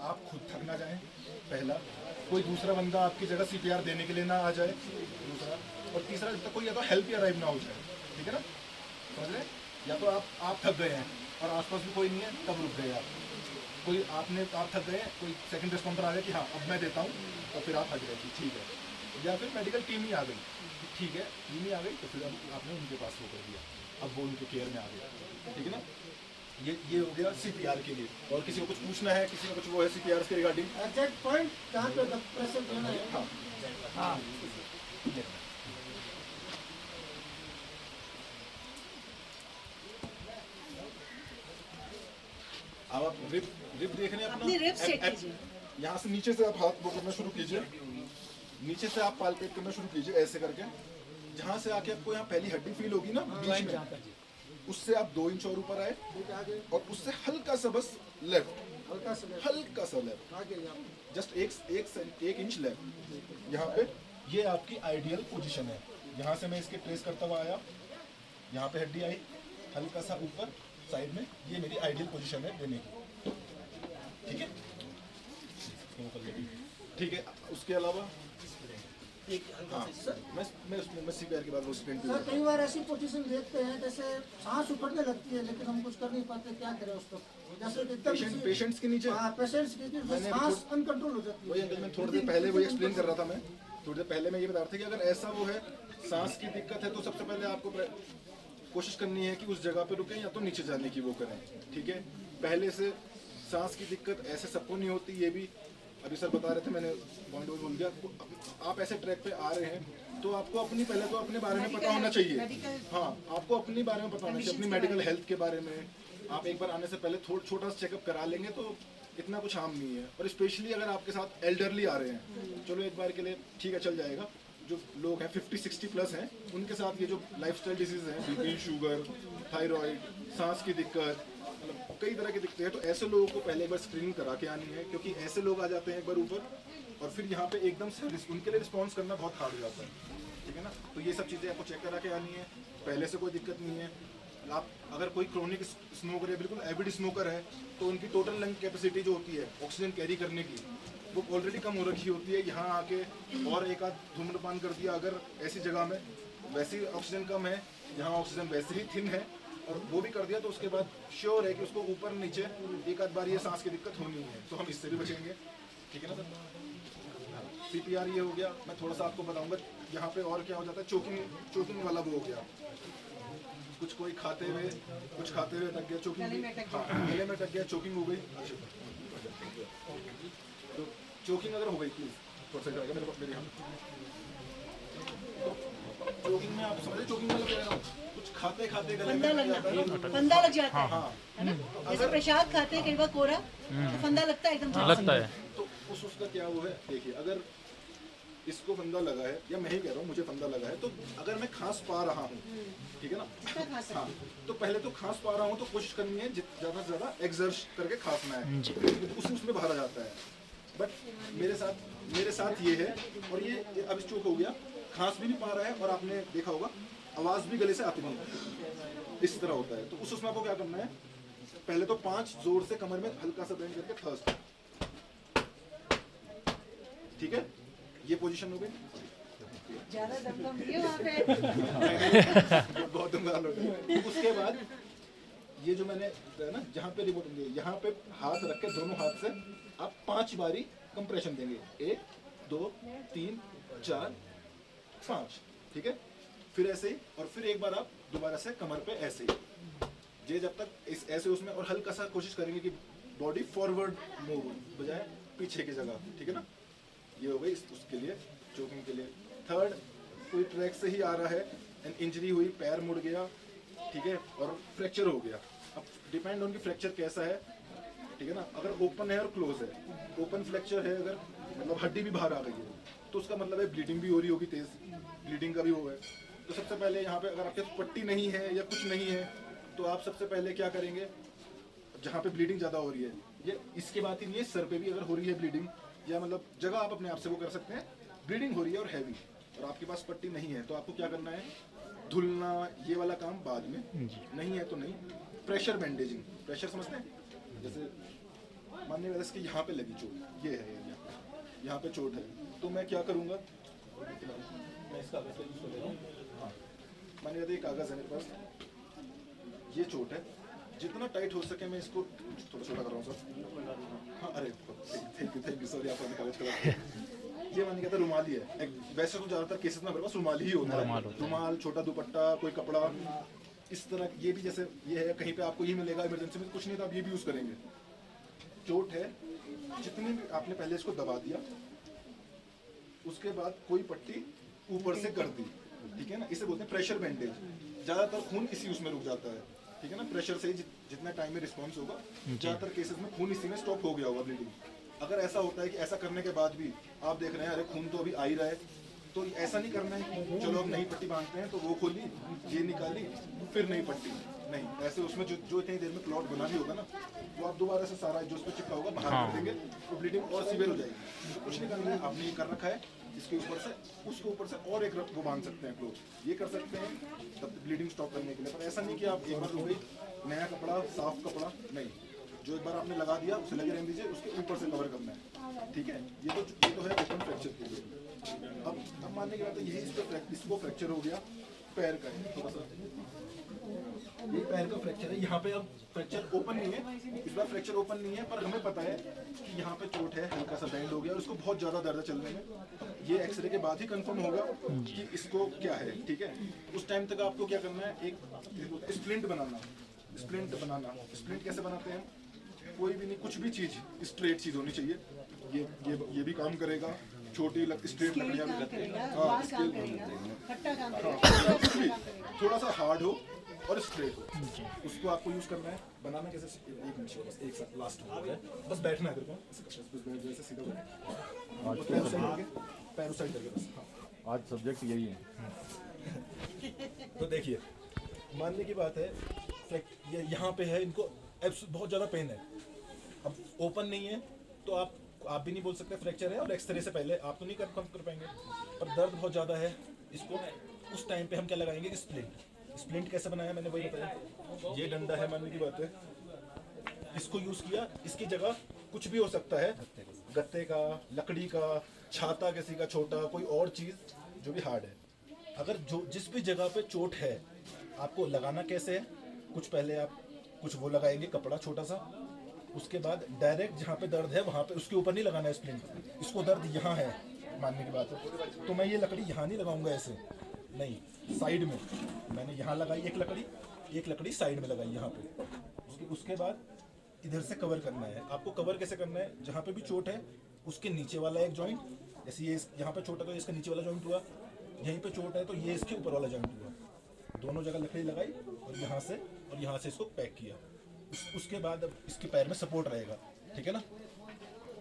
आप खुद थक ना जाएं, पहला, कोई दूसरा बंदा आपकी जगह सीपीआर देने के लिए ना आ जाए, दूसरा, और तीसरा जब तक कोई या तो हेल्प या अराइव ना हो जाए, ठीक है ना, समझ रहे हैं? या तो आप थक गए हैं और आसपास भी कोई नहीं है, तब रुक गए आप, कोई आप थक गए, कोई सेकंड रिस्पॉन्डर आ गया कि हाँ अब मैं देता हूँ, और फिर आप थक गए कि ठीक है, या फिर मेडिकल टीम ही आ गई, ठीक है, टीम ही आ गई, तो फिर अब आपने उनके पास वो कर दिया, अब वो उनके केयर में आ गया, ठीक है ना। ये हो गया सीपीआर के लिए। और किसी को कुछ पूछना है, किसी को कुछ वो है सीपीआर के रिगार्डिंग? एग्जैक्ट पॉइंट कहाँ पे प्रेशर देना है? हाँ हाँ, अब आप रिप देख रहे हैं अपनी रिप सेट अपना, कीजिए। यहाँ से नीचे से आप हाथ वो करना शुरू कीजिए, नीचे से आप पालपेट करना शुरू कीजिए ऐसे करके, जहाँ से आके आपको यहाँ पहली हड्डी फील होगी ना बीच में, उससे आप 2 इंच और ऊपर आए, और उससे हल्का सा बस लेफ्ट, हल्का सा लेफ्ट, आगे जस्ट एक इंच लेफ्ट, यहाँ पे ये आपकी आइडियल पोजीशन है। यहाँ से मैं इसके ट्रेस करता हुआ आया, यहाँ पे हड्डी आई, हल्का सा ऊपर साइड में, ये मेरी आइडियल पोजीशन है देने की, ठीक है, ठीक है। उसके अलावा हाँ, मैं सीपीआर के बाद वो स्प्रिंट सर कई बार ऐसी पोजीशन देखते हैं जैसे सांस उखड़ने लगती है लेकिन हम कुछ कर नहीं पाते, क्या करें उसको? जैसे एकदम पेशेंट्स के नीचे पेशेंट्स की सांस अनकंट्रोल हो जाती है। वही अंकल मैं थोड़ी देर पहले वही एक्सप्लेन कर रहा था, मैं थोड़ी देर पहले मैं ये बता रहा था कि अगर ऐसा वो है, सांस की दिक्कत है, तो सबसे पहले आपको कोशिश करनी है कि उस जगह पे रुकें या तो नीचे जाने की वो करें, ठीक है। पहले से सांस की दिक्कत ऐसे सबको नहीं होती, ये भी अभी सर बता रहे थे, मैंने पॉइंट भूल गया। आप ऐसे ट्रैक पे आ रहे हैं तो आपको पहले तो अपने बारे में पता होना चाहिए, हाँ आपको अपने बारे में पता होना चाहिए, अपनी मेडिकल हेल्थ के बारे में। आप एक बार आने से पहले छोटा सा चेकअप करा लेंगे तो इतना कुछ हार्म नहीं है। और स्पेशली अगर आपके साथ एल्डरली आ रहे हैं, चलो एक बार के लिए ठीक है चल जाएगा, जो लोग हैं 50-60 प्लस हैं, उनके साथ ये जो लाइफस्टाइल डिजीज हैं, बीपी, शुगर, थायराइड, सांस की दिक्कत, मतलब कई तरह की दिक्कतें हैं, तो ऐसे लोगों को पहले एक बार स्क्रीनिंग करा के आनी है, क्योंकि ऐसे लोग आ जाते हैं एक बार ऊपर और फिर यहाँ पे एकदम से उनके लिए रिस्पॉन्स करना बहुत हार्ड हो जाता है, ठीक है ना। तो ये सब चीज़ें आपको चेक करा के आनी है, पहले से कोई दिक्कत नहीं है। आप अगर कोई क्रोनिक स्मोकर है, बिल्कुल एविड स्मोकर है, तो उनकी टोटल लंग कैपेसिटी जो होती है ऑक्सीजन कैरी करने की, वो ऑलरेडी कम हो रखी होती है। यहाँ आके और एक आध धूम्रपान कर दिया अगर ऐसी जगह में, वैसी ऑक्सीजन कम है, यहाँ ऑक्सीजन वैसे ही थिन है, और वो भी कर दिया तो उसके बाद श्योर है कि उसको ऊपर नीचे एक आध बार ये सांस की दिक्कत होनी है, तो हम इससे भी बचेंगे, ठीक है ना सर। सीपीआर ये हो गया। मैं थोड़ा सा आपको बताऊंगा यहाँ पे और क्या हो जाता है, चोकिंग वाला वो हो गया, कुछ कोई खाते हुए अटक गया, चोकिंग, हाँ गले में अटक गया, चोकिंग हो गई। तो चोकिंग अगर हो गई, प्लीज थोड़ा सा जाएगा मेरे यहाँ, चोकिंग में आप समझे, चोकिंग मतलब क्या है, कुछ खाते गले में फंदा लग जाता है, हाँ, है ना? जैसे प्रसाद खाते हैं कई बार कोरा, तो फंदा लगता है एकदम लगता है। तो उसका क्या वो है, देखिए अगर इसको फंदा लगा है, या मैं ही कह रहा हूँ मुझे फंदा लगा है, तो अगर मैं खांस पा रहा हूँ, ठीक है ना, हाँ, तो पहले तो खांस पा रहा हूँ तो कोशिश करनी है ज़्यादा से ज़्यादा एक्सर्ट करके खांसना है, तो उसमें बाहर आ जाता है। बट मेरे साथ ये है, और ये अब चोक हो गया, खांस भी नहीं पा रहा है, और आपने देखा होगा आवाज़ भी गले से आती नहीं, इस तरह होता है। तो उसमें आपको क्या करना है, पहले तो 5 जोर से कमर में हल्का सा बेंड करके थर्स्ट, ठीक है, ये पोजीशन हो गई। ज्यादा दम कम नहीं है वहाँ पे। बहुत दमदार लोग हैं। उसके बाद ये जो मैंने ना जहाँ पे रिपोर्ट होंगे, यहाँ पे हाथ रख के दोनों हाथ से आप 5 बारी कंप्रेशन देंगे, 1 2 3 4 5, ठीक है। फिर ऐसे ही, और फिर एक बार आप दोबारा से कमर पे ऐसे ही, ये जब तक ऐसे उसमें, और हल्का सा कोशिश करेंगे कि बॉडी फॉरवर्ड मूव बजाय पीछे की जगह, ठीक है ना। ये हो गई उसके लिए, चोकिंग के लिए। थर्ड, कोई ट्रैक से ही आ रहा है, एंड इंजरी हुई, पैर मुड़ गया, ठीक है, और फ्रैक्चर हो गया। अब डिपेंड ऑन की फ्रैक्चर कैसा है, ठीक है ना। अगर ओपन है और क्लोज है, ओपन फ्रैक्चर है अगर, मतलब हड्डी भी बाहर आ गई है, तो उसका मतलब है ब्लीडिंग भी हो रही होगी, तेज ब्लीडिंग का भी वो है। तो सबसे पहले यहाँ पे अगर आपके पट्टी नहीं है या कुछ नहीं है, तो आप सबसे पहले क्या करेंगे, जहाँ पे ब्लीडिंग ज़्यादा हो रही है, ये इसके बात ही नहीं है, सर पे भी अगर हो रही है ब्लीडिंग, या मतलब जगह आप अपने आप से वो कर सकते हैं, ब्लीडिंग हो रही है और हैवी, और आपके पास पट्टी नहीं है, तो आपको क्या करना है, धुलना, ये वाला काम बाद में, नहीं है तो नहीं। प्रेशर बैंडेजिंग, प्रेशर समझते हैं, जैसे मानने वाले इसके यहाँ पे लगी चोट, ये है एरिया, यहाँ पे चोट है, तो मैं क्या करूँगा, मैं इस कागज़ का यूज़ कर ले रहा हूँ। हाँ, मानिए ये कागज़ है मेरे पास, ये चोट है, जितना टाइट हो सके मैं इसको थोड़ा छोटा कर रहा हूँ सर। हाँ अरे थैंक यू सॉरी, आपको कागज़ का ये मानिए कहता रुमाल ही है। वैसे तो ज़्यादातर केसेस में मेरे पास रुमाल ही होता है, रुमाल, छोटा दुपट्टा, कोई कपड़ा इस तरह। ये भी जैसे ये है, कहीं पे आपको ये मिलेगा इमरजेंसी में, कुछ नहीं तो आप ये भी यूज़ करेंगे। चोट है, जितनी भी आपने पहले इसको दबा दिया, उसके बाद कोई पट्टी ऊपर से कर दी, ठीक है ना, इसे बोलते हैं प्रेशर बैंडेज। ज़्यादातर खून इसी उसमें रुक जाता है, ठीक है ना, प्रेशर से ही जितना टाइम में रिस्पॉन्स होगा, ज़्यादातर केसेस में खून इसी में स्टॉप हो गया होगा ब्लीडिंग। अगर ऐसा होता है कि ऐसा करने के बाद भी आप देख रहे हैं अरे खून तो अभी आ ही रहा है, तो ऐसा नहीं करना है कि चलो अब नई पट्टी बांधते हैं, तो वो खोली, ये निकाली, फिर नई पट्टी, नहीं। ऐसे उसमें जो इतनी देर में क्लॉट बना भी होगा ना, वो आप दोबारा से सारा जो उस पर चिपका होगा बाहर कर देंगे, तो ब्लीडिंग और सीवियर हो जाएगी। तो कुछ नहीं करना है, आपने ये कर रखा है, इसके ऊपर से उसके ऊपर से और एक वो बांध सकते हैं क्लोथ, ये कर सकते हैं तब ब्लीडिंग स्टॉप करने के लिए। पर ऐसा नहीं कि आप एक बार हो गई, नया कपड़ा, साफ कपड़ा, नहीं, जो एक बार आपने लगा दिया उसे लगे रहने दीजिए, उसके ऊपर से कवर करना है, ठीक है। ये तो है ओपन फ्रैक्चर के लिए। अब मानने की बात है, यही इसको फ्रैक्चर हो गया, पैर का है थोड़ा सा, ये पैर का फ्रैक्चर है। यहाँ पे अब फ्रैक्चर ओपन नहीं है, इस बार फ्रैक्चर ओपन नहीं है, पर हमें पता है कि यहाँ पे चोट है, हल्का सा बेंड हो गया और उसको बहुत ज़्यादा दर्द है चलने में। ये एक्सरे के बाद ही कंफर्म होगा कि इसको क्या है, ठीक है। उस टाइम तक आपको क्या करना है, एक स्प्लिंट बनाना। स्प्लिंट कैसे बनाते हैं, कोई भी नहीं, कुछ भी चीज़ स्ट्रेट चीज़ होनी चाहिए। ये भी काम करेगा, छोटी स्ट्रेट लकड़ियाँ भी लगती हैं, हाँ स्केल थोड़ा सा हार्ड हो और स्ट्रेट हो, उसको आपको यूज करना है। बनाना कैसे, एक मिनट बस, एक साथ लास्ट हो गया, बस बैठना है तेरे को, बस बैठ जैसे सीधा पैर साइड करके बस। हाँ आज सब्जेक्ट यही है। तो देखिए, मानने की बात है, ये यहाँ पे है, इनको बहुत ज़्यादा पेन है। अब ओपन नहीं है तो आप भी नहीं बोल सकते फ्रैक्चर है, और एक्सरे से पहले आप तो नहीं कर पाएंगे, पर दर्द बहुत ज़्यादा है। इसको उस टाइम पे हम क्या लगाएंगे कि स्प्लिंट कैसे बनाया मैंने वही बताया। ये डंडा है, मानने की बात है, इसको यूज़ किया, इसकी जगह कुछ भी हो सकता है, गत्ते का, लकड़ी का, छाता किसी का छोटा, कोई और चीज़ जो भी हार्ड है। अगर जिस भी जगह पे चोट है, आपको लगाना कैसे है, कुछ पहले आप कुछ वो लगाएंगे कपड़ा छोटा सा, उसके बाद डायरेक्ट जहाँ पे दर्द है वहाँ पे उसके ऊपर नहीं लगाना है स्प्लिंट, इसको दर्द यहाँ है मानने की बात है, तो मैं ये लकड़ी यहाँ नहीं लगाऊंगा, ऐसे नहीं, साइड में मैंने यहाँ लगाई एक लकड़ी साइड में लगाई यहाँ पे। उसके बाद इधर से कवर करना है। आपको कवर कैसे करना है, जहाँ पे भी चोट है उसके नीचे वाला एक जॉइंट, जैसे ये यहाँ पे चोट है तो इसका नीचे वाला जॉइंट हुआ, यहीं पे चोट है तो ये इसके ऊपर वाला जॉइंट हुआ, दोनों जगह लकड़ी लगाई और यहाँ से इसको पैक किया। उसके बाद अब इसके पैर में सपोर्ट रहेगा, ठीक है ना।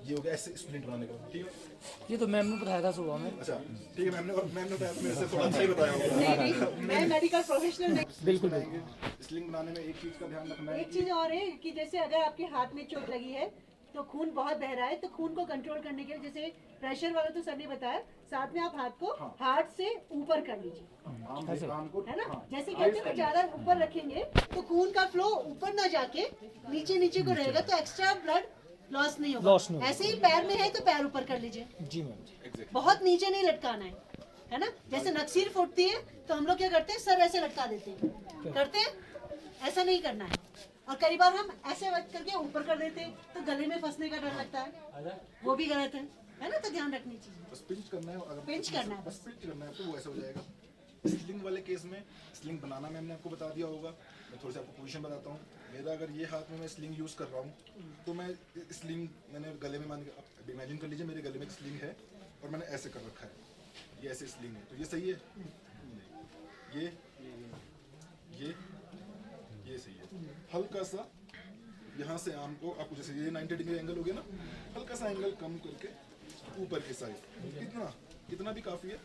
ये हो गया ऐसे स्प्लिंट बनाने का, ठीक है। ये तो मैम ने बताया था सुबह में। अच्छा ठीक है, मैम ने बताया, मेरे से थोड़ा अच्छा ही बताया होगा। मैं मेडिकल प्रोफेशनल नहीं। बिल्कुल स्लिंग बनाने में एक चीज का ध्यान रखना है, एक चीज और है कि जैसे अगर आपके हाथ में चोट लगी है तो खून बहुत बह रहा है, तो खून को कंट्रोल करने के लिए जैसे प्रेशर वाला तो सर ने बताया, साथ में आप हाथ को हार्ट से ऊपर कर लीजिए, आम को, है ना। जैसे कहते हैं ना, ज्यादा ऊपर रखेंगे तो खून का फ्लो ऊपर ना जाके नीचे को रहेगा, तो एक्स्ट्रा ब्लड लॉस नहीं होगा। ऐसे ही पैर में है तो पैर ऊपर कर लीजिए जी मैम, बहुत नीचे नहीं लटकाना है ना। जैसे नक्सीर फूटती है तो हम लोग क्या करते हैं, सर ऐसे लटका देते हैं, करते हैं, ऐसा नहीं करना है। और कई बार हम ऐसे करके ऊपर कर देते हैं तो गले में फंसने का डर लगता है, वो भी गलत है ना। तो ध्यान रखनी चाहिए, बस पिंच करना है, अगर पिंच करना है, बस पिंच करना है तो वो ऐसा हो जाएगा। स्लिंग वाले केस में स्लिंग बनाना मैंने आपको बता दिया होगा, मैं थोड़ी सी आपको पोजीशन बताता हूँ। मेरा अगर ये हाथ में मैं स्लिंग यूज़ कर रहा हूँ तो मैं स्लिंग मैंने गले में, मान के आप इमेजिन कर लीजिए मेरे गले में एक स्लिंग है और मैंने ऐसे कर रखा है, ये ऐसे स्लिंग है, तो ये सही है, ये सही है। हल्का सा यहाँ से आर्म को आपको, जैसे ये 90 डिग्री एंगल हो गया ना, हल्का सा एंगल कम करके ऊपर की साइड, इतना भी काफ़ी है।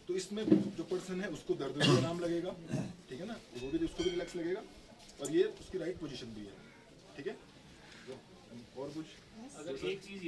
तो इसमें जो पर्सन है उसको दर्द भी आराम लगेगा, ठीक है ना, वो भी उसको भी रिलैक्स लगेगा, और ये उसकी राइट पोजीशन भी है, ठीक है। और कुछ अगर एक चीज़